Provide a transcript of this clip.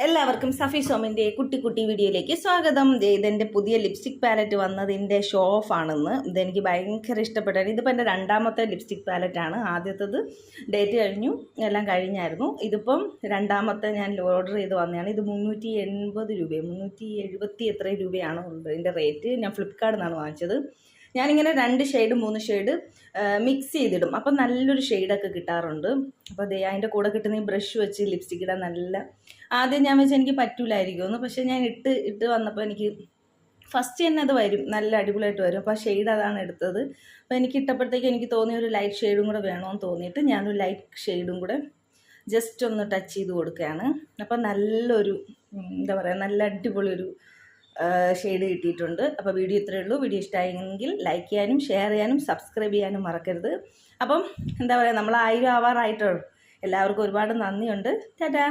എല്ലാവർക്കും സഫി സോമിൻ്റെ കുട്ടി വീഡിയോയിലേക്ക് സ്വാഗതം. ഇതെൻ്റെ പുതിയ ലിപ്സ്റ്റിക് പാലറ്റ് വന്നതിൻ്റെ ഷോ ഓഫ് ആണെന്ന്. ഇതെനിക്ക് ഭയങ്കര ഇഷ്ടപ്പെട്ടാണ്. ഇതിപ്പോൾ എൻ്റെ രണ്ടാമത്തെ ലിപ്സ്റ്റിക് പാലറ്റാണ്. ആദ്യത്തേത് ഡേറ്റ് കഴിഞ്ഞു, എല്ലാം കഴിഞ്ഞായിരുന്നു. ഇതിപ്പം രണ്ടാമത്തെ ഞാൻ ഓർഡർ ചെയ്ത് വന്നതാണ്. ഇത് 380 രൂപ, 370 എത്ര രൂപയാണ് ഉണ്ട് ഇതിൻ്റെ റേറ്റ്. ഞാൻ ഫ്ലിപ്കാർട്ടിൽ നിന്നാണ് വാങ്ങിച്ചത്. ഞാനിങ്ങനെ 2 ഷെയ്ഡ് 3 ഷെയ്ഡ് മിക്സ് ചെയ്തിടും, അപ്പം നല്ലൊരു ഷെയ്ഡൊക്കെ കിട്ടാറുണ്ട്. അപ്പോൾ അതിൻ്റെ കൂടെ കിട്ടുന്ന ഈ ബ്രഷ് വെച്ച് ലിപ്സ്റ്റിക് ഇടാൻ നല്ല, ആദ്യം ഞാൻ വെച്ചാൽ എനിക്ക് പറ്റൂലായിരിക്കുമെന്ന്, പക്ഷേ ഞാൻ ഇട്ട് വന്നപ്പോൾ എനിക്ക് ഫസ്റ്റ് തന്നെ അത് വരും, നല്ല അടിപൊളിയായിട്ട് വരും. അപ്പോൾ ആ ഷെയ്ഡ് അതാണ് എടുത്തത്. അപ്പോൾ എനിക്ക് ഇട്ടപ്പോഴത്തേക്ക് എനിക്ക് തോന്നിയ ഒരു ലൈറ്റ് ഷെയ്ഡും കൂടെ വേണമെന്ന് തോന്നിയിട്ട് ഞാനൊരു ലൈറ്റ് ഷെയ്ഡും കൂടെ ജസ്റ്റ് ഒന്ന് ടച്ച് ചെയ്ത് കൊടുക്കുകയാണ്. അപ്പോൾ നല്ലൊരു എന്താ പറയുക, നല്ല അടിപൊളി ഒരു ഷെയ്ഡ് കിട്ടിയിട്ടുണ്ട്. അപ്പോൾ വീഡിയോ ഇത്രയേ ഉള്ളൂ. വീഡിയോ ഇഷ്ടമായെങ്കിൽ ലൈക്ക് ചെയ്യാനും ഷെയർ ചെയ്യാനും സബ്സ്ക്രൈബ് ചെയ്യാനും മറക്കരുത്. അപ്പം എന്താ പറയുക, നമ്മൾ 1000 ആവാറായിട്ടോ. എല്ലാവർക്കും ഒരുപാട് നന്ദിയുണ്ട്. ടാറ്റാ.